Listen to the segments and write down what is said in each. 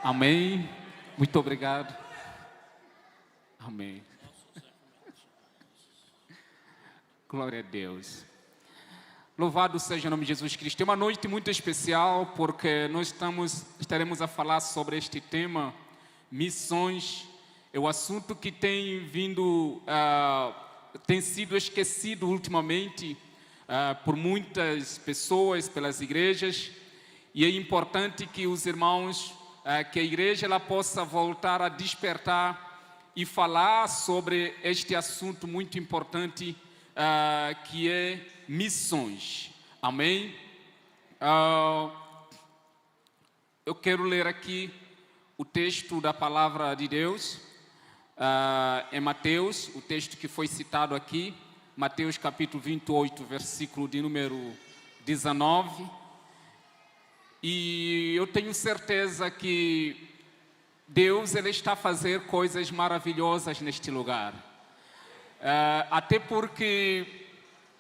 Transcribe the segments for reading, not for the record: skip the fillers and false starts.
Amém. Muito obrigado. Amém. Glória a Deus. Louvado seja o nome de Jesus Cristo. É uma noite muito especial porque nós estaremos a falar sobre este tema, missões. É o assunto que tem tem sido esquecido ultimamente por muitas pessoas, pelas igrejas. E é importante que os irmãos, que a igreja ela possa voltar a despertar e falar sobre este assunto muito importante, que é missões. Amém? Eu quero ler aqui o texto da palavra de Deus, em Mateus, o texto que foi citado aqui, Mateus capítulo 28, versículo de número 19. E eu tenho certeza que Deus ele está a fazer coisas maravilhosas neste lugar. Até porque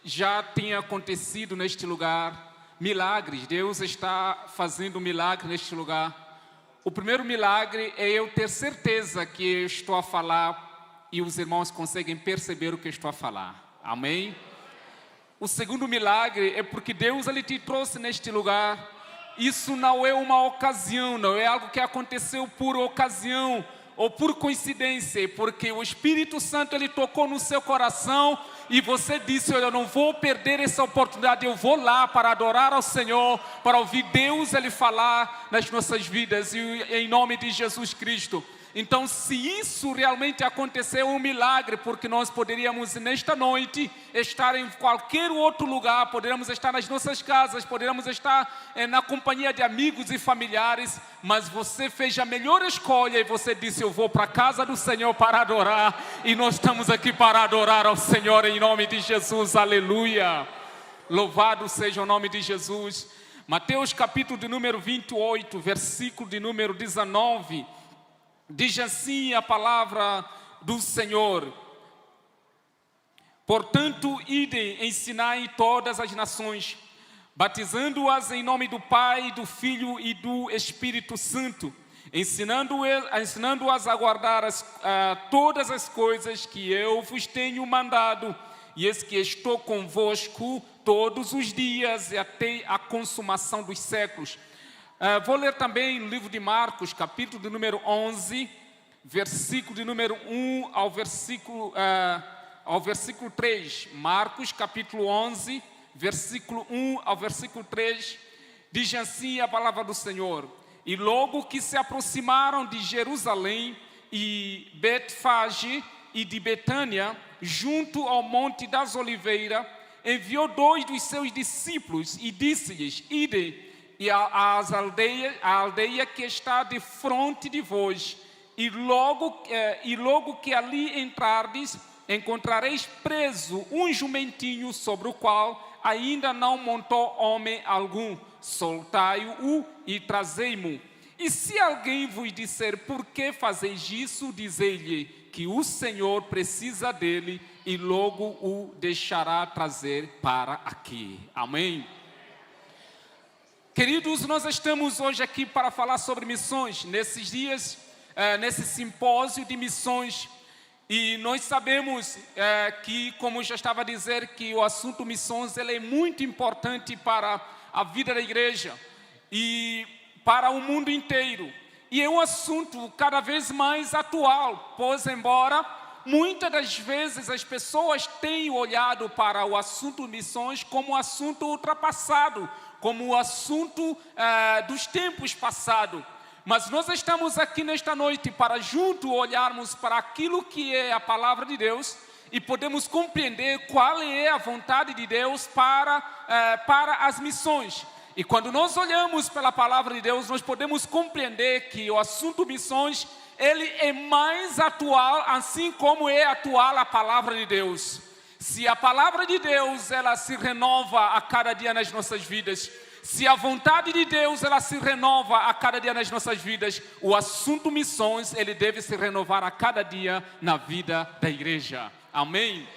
já tinha acontecido neste lugar milagres. Deus está fazendo milagre neste lugar. O primeiro milagre é eu ter certeza que eu estou a falar e os irmãos conseguem perceber o que eu estou a falar. Amém? O segundo milagre é porque Deus ele te trouxe neste lugar. Isso não é uma ocasião, não é algo que aconteceu por ocasião ou por coincidência, porque o Espírito Santo ele tocou no seu coração e você disse: olha, eu não vou perder essa oportunidade, eu vou lá para adorar ao Senhor, para ouvir Deus ele falar nas nossas vidas, e em nome de Jesus Cristo. Então, se isso realmente aconteceu, é um milagre, porque nós poderíamos nesta noite estar em qualquer outro lugar, poderíamos estar nas nossas casas, poderíamos estar na companhia de amigos e familiares, mas você fez a melhor escolha e você disse: eu vou para a casa do Senhor para adorar, e nós estamos aqui para adorar ao Senhor em nome de Jesus, aleluia. Louvado seja o nome de Jesus. Mateus capítulo de número 28, versículo de número 19, diz assim a palavra do Senhor: portanto, ide, ensinai todas as nações, batizando-as em nome do Pai, do Filho e do Espírito Santo, ensinando-as a guardar todas as coisas que eu vos tenho mandado, e eis que estou convosco todos os dias e até a consumação dos séculos. Vou ler também no livro de Marcos, capítulo de número 11, versículo de número 1 ao versículo 3. Marcos, capítulo 11, versículo 1 ao versículo 3, diz assim a palavra do Senhor: e logo que se aproximaram de Jerusalém e Betfage e de Betânia, junto ao Monte das Oliveiras, enviou 2 dos seus discípulos e disse-lhes: ide e a aldeia que está de fronte de vós, e logo que ali entrardes, encontrareis preso um jumentinho sobre o qual ainda não montou homem algum. Soltai-o e trazei-mo. E se alguém vos disser: por que fazeis isso? Dizei-lhe que o Senhor precisa dele e logo o deixará trazer para aqui. Amém? Queridos, nós estamos hoje aqui para falar sobre missões, nesses dias, nesse simpósio de missões. E nós sabemos que, como já estava a dizer, que o assunto missões ele é muito importante para a vida da igreja e para o mundo inteiro. E é um assunto cada vez mais atual, pois embora muitas das vezes as pessoas tenham olhado para o assunto missões como um assunto ultrapassado, como o assunto dos tempos passados. Mas nós estamos aqui nesta noite para juntos olharmos para aquilo que é a palavra de Deus e podemos compreender qual é a vontade de Deus para as missões. E quando nós olhamos pela palavra de Deus, nós podemos compreender que o assunto missões, ele é mais atual, assim como é atual a palavra de Deus. Se a palavra de Deus, ela se renova a cada dia nas nossas vidas, se a vontade de Deus, ela se renova a cada dia nas nossas vidas, o assunto missões, ele deve se renovar a cada dia na vida da igreja. Amém?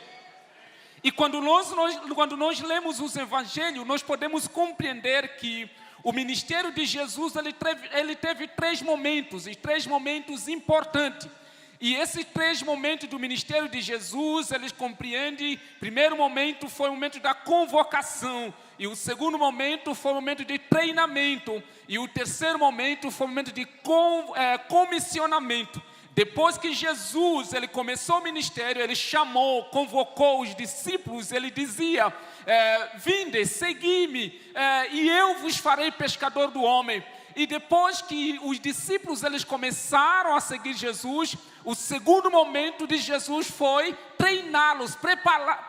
E quando nós lemos os evangelhos, nós podemos compreender que O ministério de Jesus, ele teve 3 momentos, e 3 momentos importantes. E esses 3 momentos do ministério de Jesus, eles compreendem: o primeiro momento foi o momento da convocação, e o segundo momento foi o momento de treinamento, e o terceiro momento foi o momento de comissionamento. Depois que Jesus ele começou o ministério, ele chamou, convocou os discípulos, ele dizia: vinde, segui-me, e eu vos farei pescador do homem. E depois que os discípulos eles começaram a seguir Jesus, o segundo momento de Jesus foi treiná-los,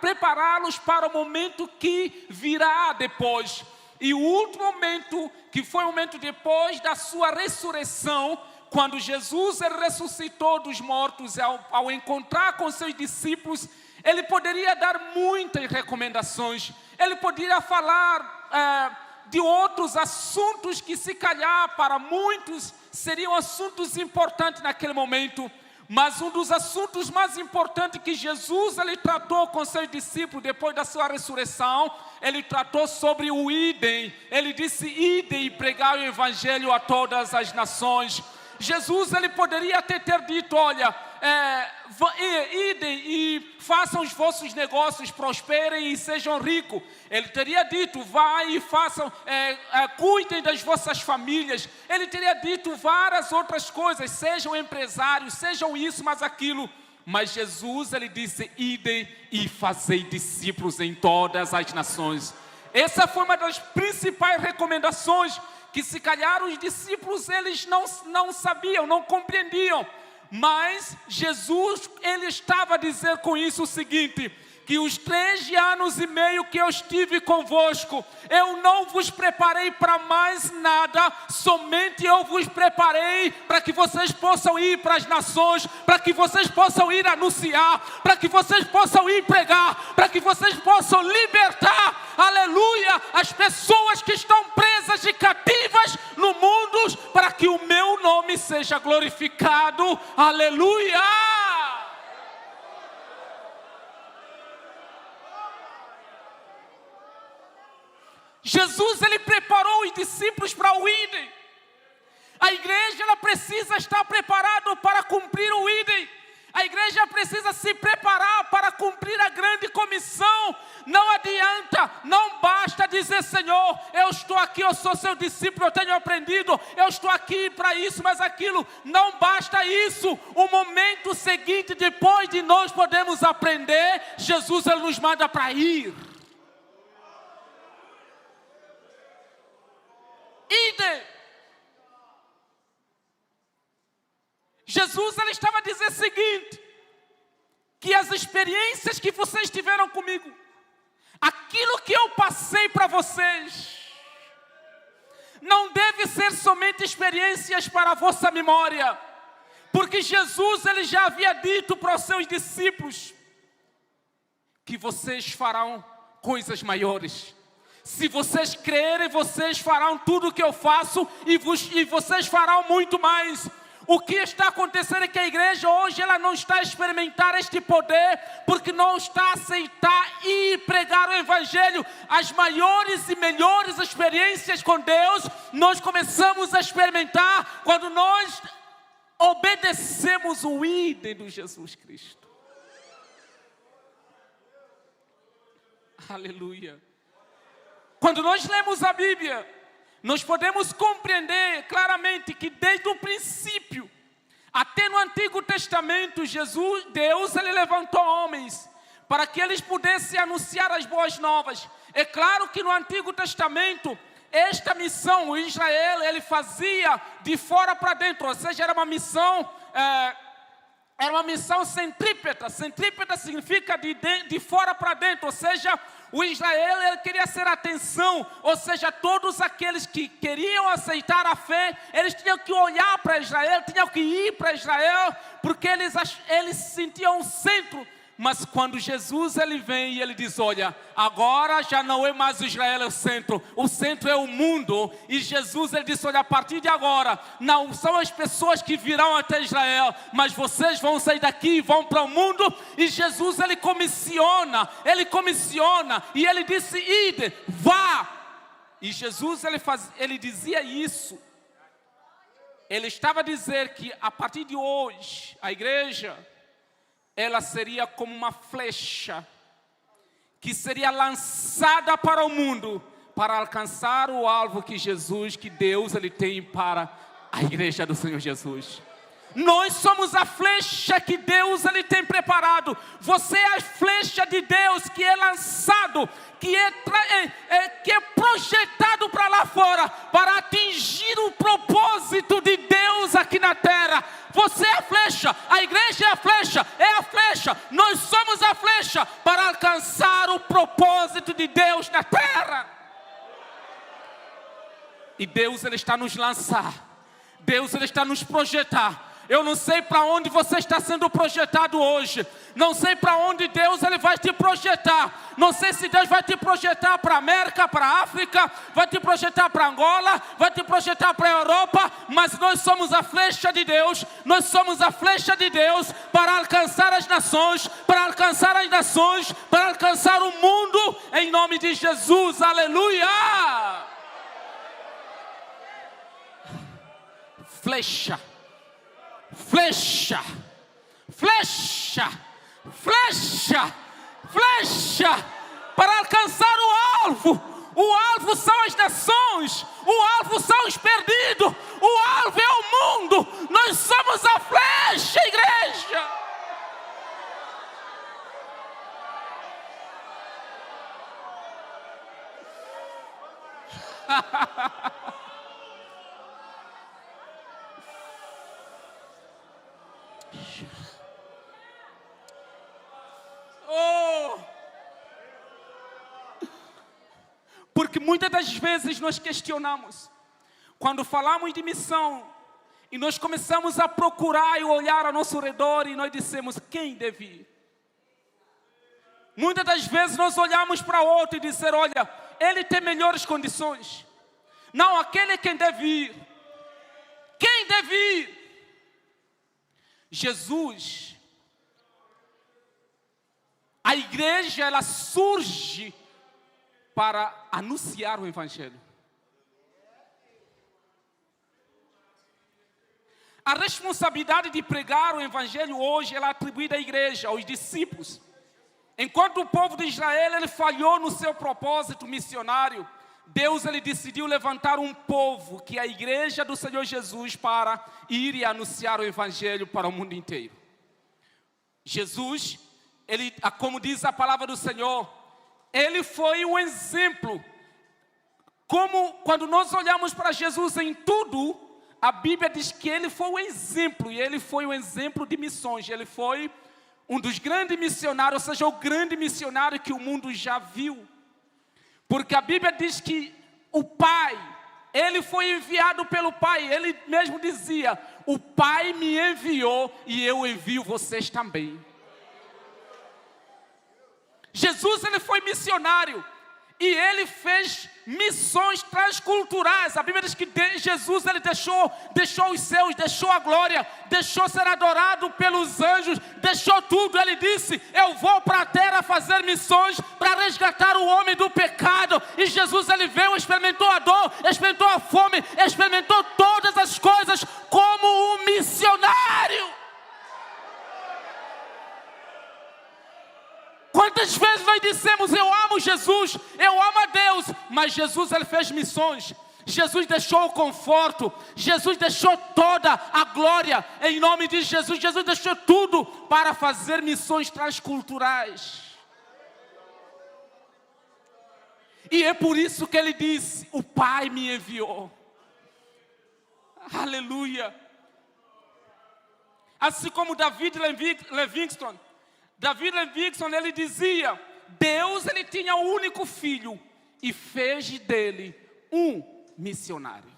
prepará-los para o momento que virá depois. E o último momento, que foi o momento depois da sua ressurreição, quando Jesus ele ressuscitou dos mortos, ao encontrar com seus discípulos, ele poderia dar muitas recomendações. Ele poderia falar de outros assuntos que, se calhar, para muitos seriam assuntos importantes naquele momento. Mas um dos assuntos mais importantes que Jesus ele tratou com seus discípulos depois da sua ressurreição, ele tratou sobre o idem. Ele disse: idem e pregai o evangelho a todas as nações. Jesus ele poderia ter dito: olha, idem e façam os vossos negócios, prosperem e sejam ricos. Ele teria dito: vai e façam, cuidem das vossas famílias. Ele teria dito várias outras coisas: sejam empresários, sejam isso, mas aquilo. Mas Jesus ele disse: idem e fazei discípulos em todas as nações. Essa foi uma das principais recomendações que, se calhar, os discípulos eles não sabiam, não compreendiam. Mas Jesus ele estava a dizer com isso o seguinte: que os 3 anos e meio que eu estive convosco, eu não vos preparei para mais nada, somente eu vos preparei para que vocês possam ir para as nações, para que vocês possam ir anunciar, para que vocês possam ir pregar, para que vocês possam libertar, aleluia, as pessoas que estão presas e cativas no mundo, para que o meu nome seja glorificado, aleluia. Jesus ele preparou os discípulos para o idem. A igreja ela precisa estar preparada para cumprir o idem. A igreja precisa se preparar para cumprir a grande comissão. Não adianta, não basta dizer: Senhor, eu estou aqui, eu sou seu discípulo, eu tenho aprendido, eu estou aqui para isso, mas aquilo. Não basta isso. O momento seguinte, depois de nós podemos aprender, Jesus ele nos manda para ir. Jesus ele estava a dizer o seguinte: que as experiências que vocês tiveram comigo, aquilo que eu passei para vocês, não deve ser somente experiências para a vossa memória, porque Jesus ele já havia dito para os seus discípulos que vocês farão coisas maiores. Se vocês crerem, vocês farão tudo o que eu faço e vocês farão muito mais. O que está acontecendo é que a igreja hoje ela não está a experimentar este poder, porque não está a aceitar e pregar o evangelho. As maiores e melhores experiências com Deus nós começamos a experimentar quando nós obedecemos o idem de Jesus Cristo. Aleluia. Quando nós lemos a Bíblia, nós podemos compreender claramente que desde o princípio, até no Antigo Testamento, Deus ele levantou homens para que eles pudessem anunciar as boas novas. É claro que no Antigo Testamento, esta missão, o Israel, ele fazia de fora para dentro, ou seja, era uma missão centrípeta. Centrípeta significa de fora para dentro, ou seja, o Israel ele queria ser atenção, ou seja, todos aqueles que queriam aceitar a fé, eles tinham que olhar para Israel, tinham que ir para Israel, porque eles se sentiam o centro. Mas quando Jesus ele vem e ele diz: olha, agora já não é mais Israel o centro é o mundo. E Jesus ele disse: olha, a partir de agora, não são as pessoas que virão até Israel, mas vocês vão sair daqui e vão para o mundo. E Jesus ele comissiona, e ele disse: ide, vá. E Jesus, ele dizia isso. Ele estava a dizer que a partir de hoje, a igreja, ela seria como uma flecha que seria lançada para o mundo, para alcançar o alvo que Jesus, que Deus, ele tem para a igreja do Senhor Jesus. Nós somos a flecha que Deus, ele tem preparado. Você é a flecha de Deus que é lançado, que é projetado para lá fora, para atingir o propósito de Deus aqui na terra. Você é a flecha, a igreja é a flecha, nós somos a flecha para alcançar o propósito de Deus na terra. E Deus, ele está nos lançar, Deus, ele está nos projetar. Eu não sei para onde você está sendo projetado hoje. Não sei para onde Deus, ele vai te projetar. Não sei se Deus vai te projetar para a América, para a África, vai te projetar para Angola, vai te projetar para a Europa. Mas nós somos a flecha de Deus. Nós somos a flecha de Deus para alcançar as nações, para alcançar as nações, para alcançar o mundo, em nome de Jesus. Aleluia! Flecha. Flecha, flecha, flecha, flecha, para alcançar o alvo. O alvo são as nações, o alvo são os perdidos, o alvo é o mundo. Nós somos a flecha, igreja. Porque muitas das vezes nós questionamos, quando falamos de missão, e nós começamos a procurar e olhar ao nosso redor, e nós dissemos, quem deve ir? Muitas das vezes nós olhamos para outro e dizer, olha, ele tem melhores condições. Não, aquele é quem deve ir. Quem deve ir? Jesus. A igreja, ela surge para anunciar o Evangelho. A responsabilidade de pregar o Evangelho hoje, ela é atribuída à igreja, aos discípulos. Enquanto o povo de Israel, ele falhou no seu propósito missionário, Deus, ele decidiu levantar um povo, que é a igreja do Senhor Jesus, para ir e anunciar o Evangelho para o mundo inteiro. Jesus, ele, como diz a palavra do Senhor, ele foi um exemplo. Como quando nós olhamos para Jesus em tudo, a Bíblia diz que ele foi um exemplo, e ele foi um exemplo de missões. Ele foi um dos grandes missionários, ou seja, o grande missionário que o mundo já viu. Porque a Bíblia diz que o Pai, ele foi enviado pelo Pai. Ele mesmo dizia, o Pai me enviou e eu envio vocês também. Jesus, ele foi missionário e ele fez missões transculturais. A Bíblia diz que Jesus, ele deixou os céus, deixou a glória, deixou ser adorado pelos anjos, deixou tudo. Ele disse, eu vou para a terra fazer missões para resgatar o homem do pecado. E Jesus, ele veio, experimentou a dor, experimentou a fome, experimentou todas as coisas como um missionário. Quantas vezes nós dissemos, eu amo Jesus, eu amo a Deus, mas Jesus, ele fez missões. Jesus deixou o conforto, Jesus deixou toda a glória, em nome de Jesus. Jesus deixou tudo para fazer missões transculturais. E é por isso que ele disse, o Pai me enviou. Aleluia. Assim como David Livingstone, ele dizia, Deus, ele tinha um único filho e fez dele um missionário.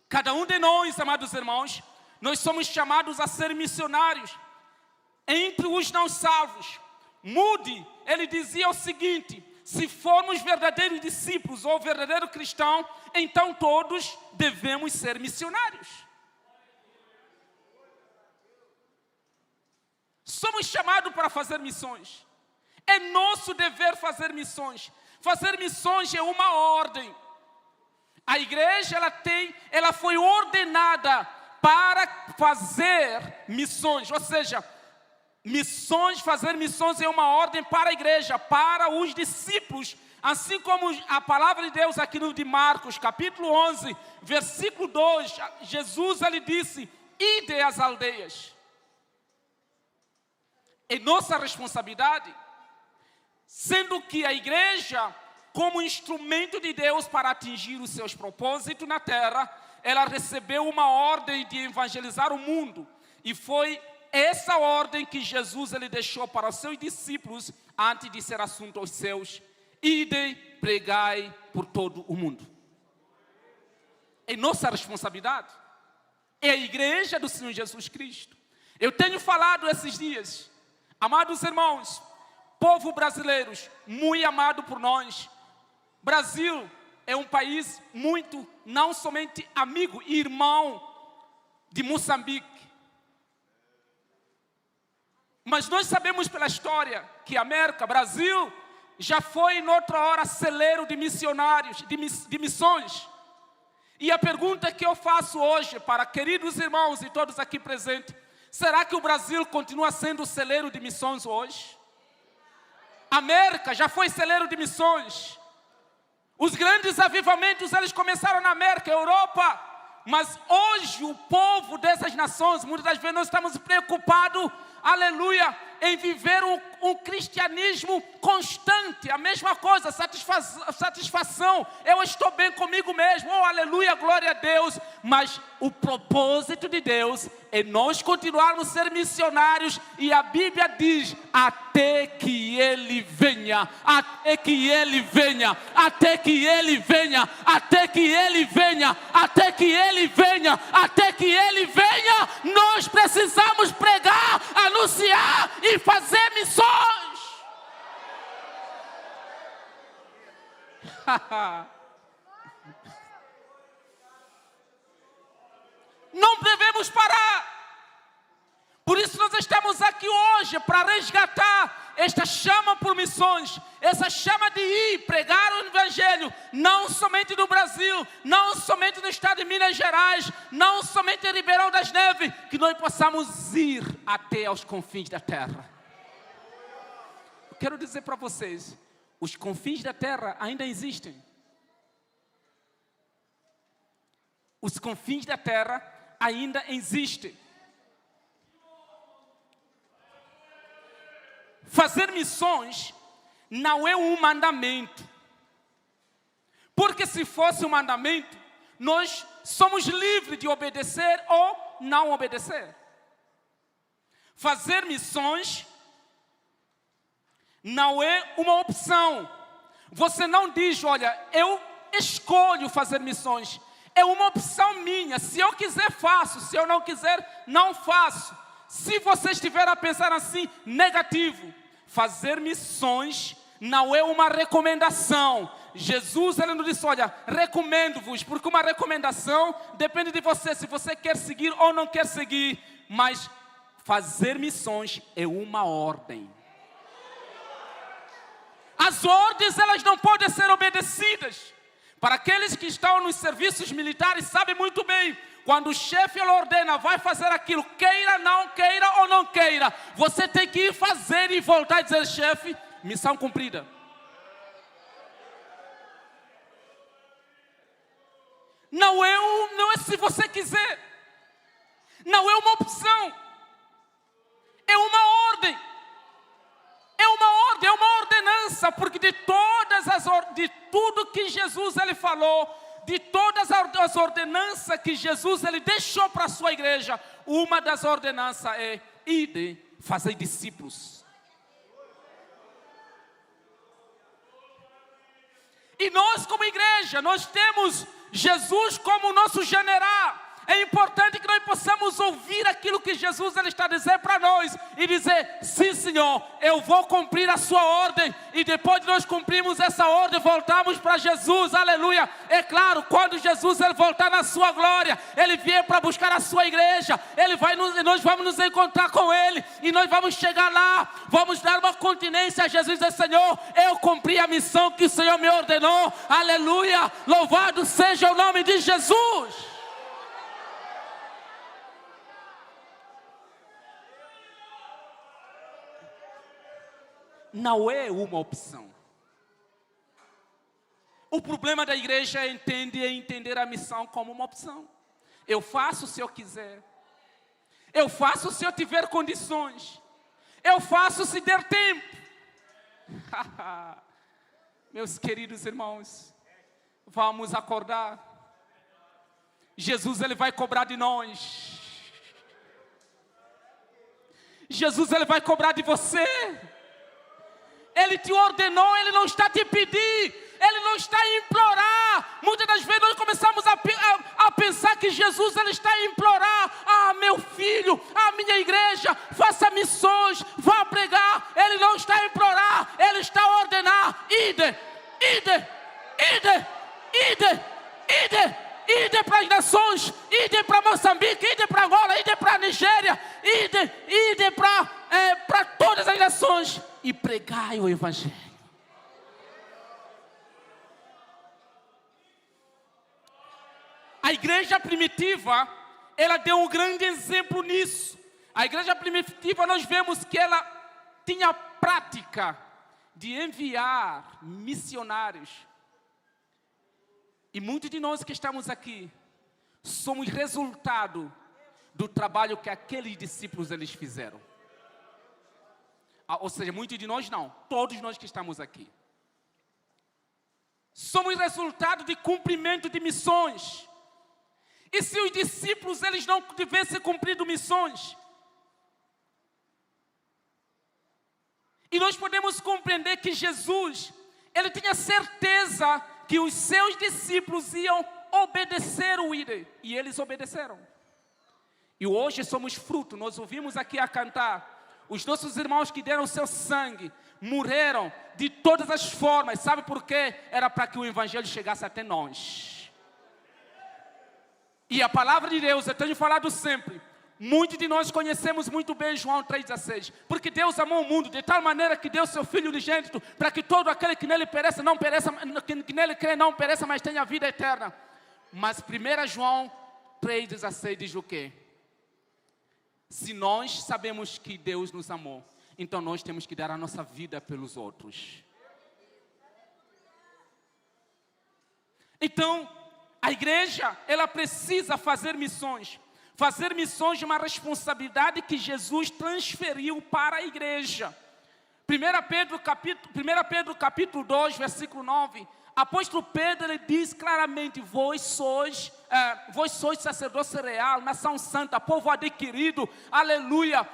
Cada um de nós, amados irmãos, nós somos chamados a ser missionários entre os não salvos. Moody, ele dizia o seguinte, se formos verdadeiros discípulos ou verdadeiros cristãos, então todos devemos ser missionários. Somos chamados para fazer missões. É nosso dever fazer missões. Fazer missões é uma ordem. A igreja ela foi ordenada para fazer missões, ou seja, fazer missões é uma ordem para a igreja, para os discípulos, assim como a palavra de Deus aqui no de Marcos, capítulo 11, versículo 2, Jesus ele disse: ide às aldeias. É nossa responsabilidade, sendo que a igreja, como instrumento de Deus para atingir os seus propósitos na terra, ela recebeu uma ordem de evangelizar o mundo, e foi essa ordem que Jesus ele deixou para os seus discípulos antes de ser assunto aos seus: ide, pregai por todo o mundo. É nossa responsabilidade. É a igreja do Senhor Jesus Cristo. Eu tenho falado esses dias, amados irmãos, povo brasileiro, muito amado por nós. Brasil é um país muito, não somente amigo e irmão de Moçambique. Mas nós sabemos pela história que a América, Brasil, já foi em outra hora celeiro de missionários, de missões. E a pergunta que eu faço hoje para queridos irmãos e todos aqui presentes: será que o Brasil continua sendo celeiro de missões hoje? A América já foi celeiro de missões. Os grandes avivamentos, eles começaram na América, Europa. Mas hoje o povo dessas nações, muitas das vezes nós estamos preocupados, aleluia, em viver um cristianismo constante, a mesma coisa, satisfação, eu estou bem comigo mesmo, oh aleluia, glória a Deus. Mas o propósito de Deus é nós continuarmos a ser missionários, e a Bíblia diz: até que Ele venha, até que Ele venha, até que Ele venha, até que Ele venha, até que Ele venha, até que Ele venha, nós precisamos pregar, anunciar e fazer missões. Não devemos parar. Por isso nós estamos aqui hoje para resgatar esta chama por missões, essa chama de ir pregar o evangelho, não somente no Brasil, não somente no estado de Minas Gerais, não somente em Ribeirão das Neves, que nós possamos ir até aos confins da terra. Eu quero dizer para vocês, os confins da terra ainda existem. Os confins da terra ainda existem. Fazer missões não é um mandamento. Porque se fosse um mandamento, nós somos livres de obedecer ou não obedecer. Fazer missões não é uma opção. Você não diz: olha, eu escolho fazer missões. É uma opção minha. Se eu quiser, faço. Se eu não quiser, não faço. Se você estiver a pensar assim, negativo. Fazer missões não é uma recomendação. Jesus, ele nos disse: olha, recomendo-vos, porque uma recomendação depende de você, se você quer seguir ou não quer seguir. Mas fazer missões é uma ordem. As ordens, elas não podem ser obedecidas. Para aqueles que estão nos serviços militares, sabem muito bem, quando o chefe ele ordena, vai fazer aquilo, queira ou não queira, você tem que ir fazer e voltar e dizer: chefe, missão cumprida. Não é se você quiser, não é uma opção, é uma ordem. É uma ordem, é uma ordenança, porque de tudo que Jesus ele falou, de todas as ordenanças que Jesus ele deixou para a sua igreja, uma das ordenanças é: ide, fazer discípulos. E nós como igreja, nós temos Jesus como nosso general. É importante que nós possamos ouvir aquilo que Jesus ele está dizendo para nós e dizer: sim, Senhor, eu vou cumprir a sua ordem. E depois de nós cumprirmos essa ordem, voltamos para Jesus, aleluia. É claro, quando Jesus ele voltar na sua glória, ele vier para buscar a sua igreja, nós vamos nos encontrar com ele, e nós vamos chegar lá, vamos dar uma continência a Jesus e dizer: Senhor, eu cumpri a missão que o Senhor me ordenou, aleluia, louvado seja o nome de Jesus. Não é uma opção. O problema da igreja é entender a missão como uma opção. Eu faço se eu quiser. Eu faço se eu tiver condições. Eu faço se der tempo. Meus queridos irmãos, vamos acordar. Jesus ele vai cobrar de nós. Jesus ele vai cobrar de você. Ele te ordenou, ele não está a te pedir, ele não está a implorar. Muitas das vezes nós começamos a pensar que Jesus ele está a implorar: ah, meu filho, a minha igreja, faça missões, vá pregar. Ele não está a implorar, ele está a ordenar: ide para as nações, ide para Moçambique, ide para Angola, ide para a Nigéria, ide para todas as nações e pregai o Evangelho. A igreja primitiva, ela deu um grande exemplo nisso. A igreja primitiva, nós vemos que ela tinha a prática de enviar missionários. E muitos de nós que estamos aqui somos resultado do trabalho que aqueles discípulos eles fizeram. Ou seja, muitos de nós não, todos nós que estamos aqui. Somos resultado de cumprimento de missões. E se os discípulos eles não tivessem cumprido missões? E nós podemos compreender que Jesus, ele tinha certeza que os seus discípulos iam obedecer o líder. E eles obedeceram. E hoje somos fruto. Nós ouvimos aqui a cantar. Os nossos irmãos que deram o seu sangue, morreram de todas as formas. Sabe por quê? Era para que o Evangelho chegasse até nós. E a palavra de Deus, eu tenho falado sempre, muitos de nós conhecemos muito bem João 3,16. Porque Deus amou o mundo de tal maneira que deu seu Filho unigênito, para que todo aquele que nele pereça, não pereça, que nele crê não pereça, mas tenha vida eterna. Mas 1 João 3,16 diz o quê? Se nós sabemos que Deus nos amou, então nós temos que dar a nossa vida pelos outros. Então, a igreja, ela precisa fazer missões. Fazer missões é uma responsabilidade que Jesus transferiu para a igreja. 1 Pedro capítulo 2, versículo 9. Apóstolo Pedro ele diz claramente: vós sois sacerdócio real, nação santa, povo adquirido, aleluia,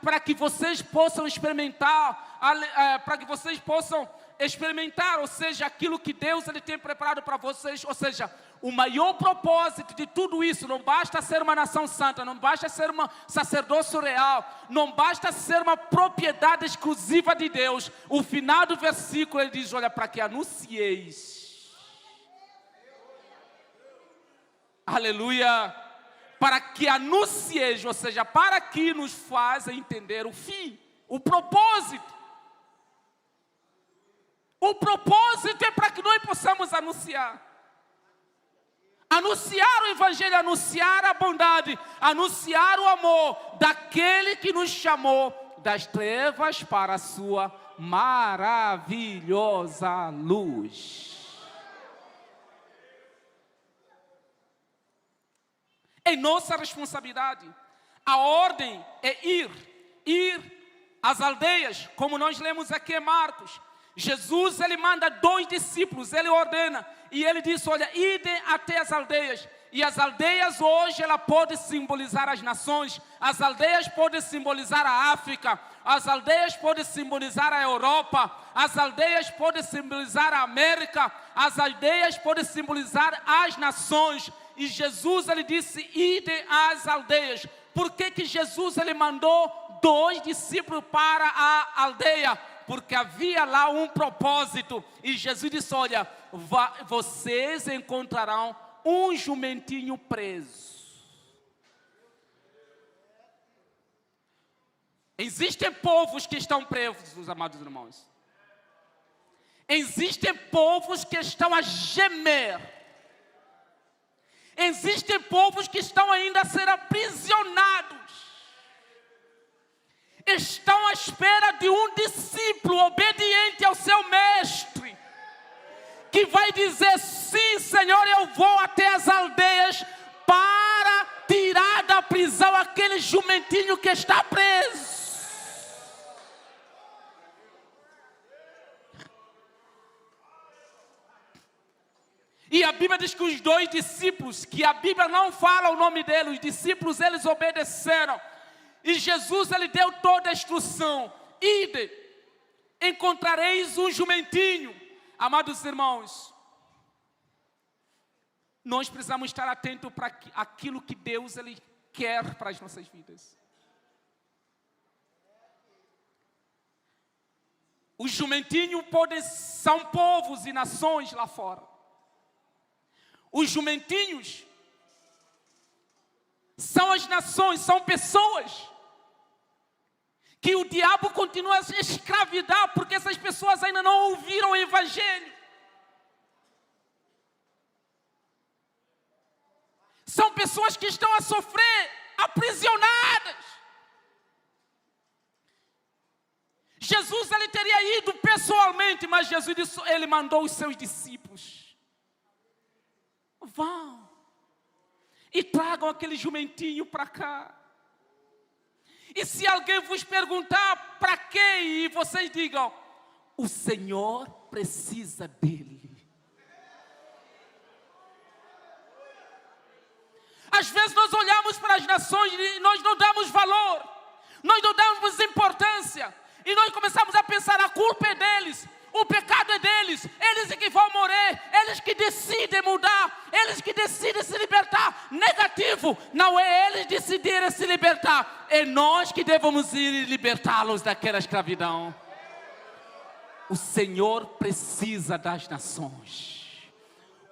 para que vocês possam experimentar, ou seja, aquilo que Deus ele tem preparado para vocês. Ou seja, o maior propósito de tudo isso, não basta ser uma nação santa, não basta ser uma sacerdócio real, não basta ser uma propriedade exclusiva de Deus. O final do versículo ele diz: olha, para que anuncieis, aleluia, para que anuncieis, ou seja, para que nos faça entender o fim, o propósito. O propósito é para que nós possamos anunciar. Anunciar o Evangelho, anunciar a bondade, anunciar o amor daquele que nos chamou das trevas para a sua maravilhosa luz. É nossa responsabilidade. A ordem é ir às aldeias, como nós lemos aqui em Marcos. Jesus, ele manda 2 discípulos, ele ordena, e ele diz: olha, idem até as aldeias. E as aldeias hoje, ela pode simbolizar as nações, as aldeias podem simbolizar a África, as aldeias podem simbolizar a Europa, as aldeias podem simbolizar a América, as aldeias podem simbolizar as nações. e Jesus ele disse, ide às aldeias. Por que Jesus ele mandou 2 discípulos para a aldeia? Porque havia lá um propósito. E Jesus disse, olha, vocês encontrarão um jumentinho preso. Existem povos que estão presos, amados irmãos. Existem povos que estão a gemer. Existem povos que estão ainda a ser aprisionados. Estão à espera de um discípulo obediente ao seu mestre, que vai dizer, sim, Senhor, eu vou até as aldeias para tirar da prisão aquele jumentinho que está preso. E a Bíblia diz que os 2 discípulos, que a Bíblia não fala o nome deles, os discípulos, eles obedeceram. E Jesus, ele deu toda a instrução. Ide, encontrareis um jumentinho. Amados irmãos, nós precisamos estar atentos para aquilo que Deus, ele quer para as nossas vidas. Os jumentinhos são povos e nações lá fora. Os jumentinhos são as nações, são pessoas que o diabo continua a escravidar, porque essas pessoas ainda não ouviram o Evangelho. São pessoas que estão a sofrer, aprisionadas. Jesus, ele teria ido pessoalmente, mas Jesus disse, ele mandou os seus discípulos. Vão e tragam aquele jumentinho para cá. E se alguém vos perguntar para quê, e vocês digam, o Senhor precisa dele. Às vezes nós olhamos para as nações e nós não damos valor, nós não damos importância, e nós começamos a pensar, a culpa é deles, o pecado é deles, eles é que vão morrer, eles que decidem mudar, eles que decidem se libertar. Negativo, não é eles decidirem se libertar, é nós que devemos ir libertá-los daquela escravidão. O Senhor precisa das nações,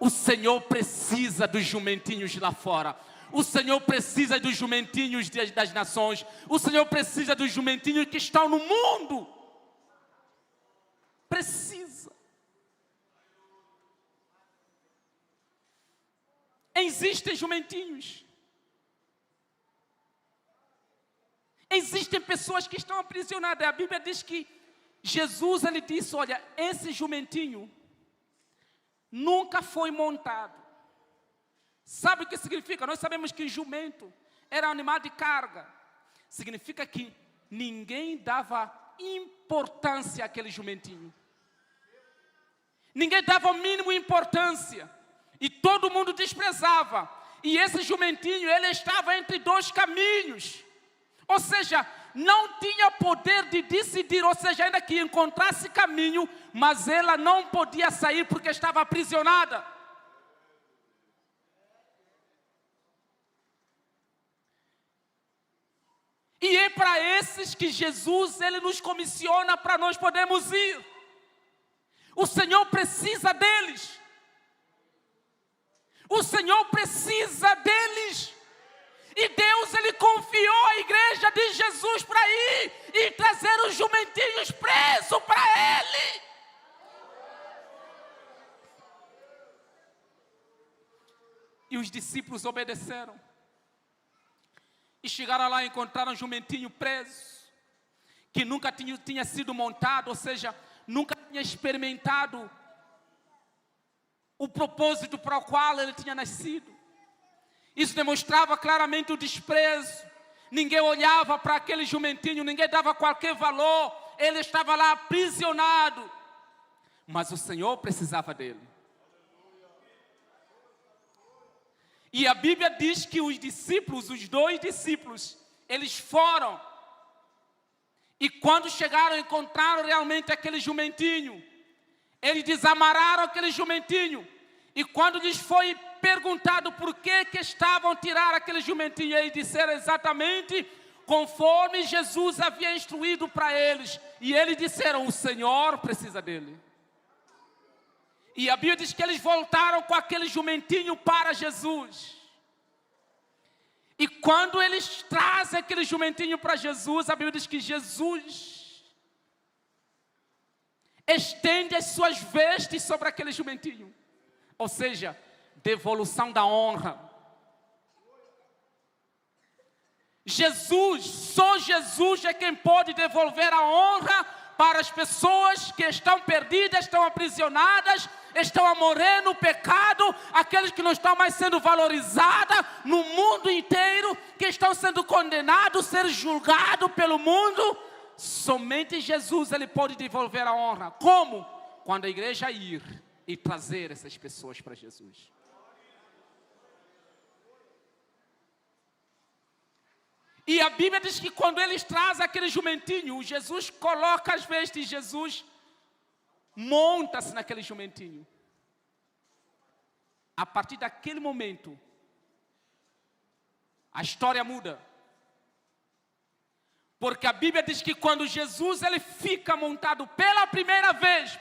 o Senhor precisa dos jumentinhos lá fora, o Senhor precisa dos jumentinhos das nações, o Senhor precisa dos jumentinhos que estão no mundo. Precisa. Existem jumentinhos. Existem pessoas que estão aprisionadas. A Bíblia diz que Jesus, ele disse, olha, esse jumentinho nunca foi montado. Sabe o que significa? Nós sabemos que jumento era um animal de carga. Significa que ninguém dava importância àquele jumentinho. Ninguém dava o mínimo importância. E todo mundo desprezava. E esse jumentinho, ele estava entre 2 caminhos. Ou seja, não tinha poder de decidir. Ou seja, ainda que encontrasse caminho, mas ela não podia sair porque estava aprisionada. E é para esses que Jesus, ele nos comissiona para nós podermos ir. O Senhor precisa deles. O Senhor precisa deles. E Deus, ele confiou a igreja de Jesus para ir e trazer os jumentinhos presos para ele. E os discípulos obedeceram. E chegaram lá e encontraram um jumentinho preso, que nunca tinha sido montado, ou seja, nunca tinha experimentado o propósito para o qual ele tinha nascido. Isso demonstrava claramente o desprezo. Ninguém olhava para aquele jumentinho, ninguém dava qualquer valor. Ele estava lá aprisionado. Mas o Senhor precisava dele. E a Bíblia diz que os discípulos, os 2 discípulos, eles foram. E quando chegaram, encontraram realmente aquele jumentinho. Eles desamarraram aquele jumentinho. E quando lhes foi perguntado por que estavam a tirar aquele jumentinho, e disseram exatamente conforme Jesus havia instruído para eles. E eles disseram, o Senhor precisa dele. E a Bíblia diz que eles voltaram com aquele jumentinho para Jesus. E quando eles trazem aquele jumentinho para Jesus, a Bíblia diz que Jesus estende as suas vestes sobre aquele jumentinho. Ou seja, devolução da honra. Só Jesus é quem pode devolver a honra para as pessoas que estão perdidas, estão aprisionadas, estão a morrer no pecado, aqueles que não estão mais sendo valorizados no mundo inteiro, que estão sendo condenados, ser julgados pelo mundo. Somente Jesus ele pode devolver a honra. Como? Quando a igreja ir e trazer essas pessoas para Jesus. E a Bíblia diz que quando eles trazem aquele jumentinho, Jesus coloca as vestes, Jesus monta-se naquele jumentinho. A partir daquele momento, a história muda. Porque a Bíblia diz que quando Jesus ele fica montado pela primeira vez,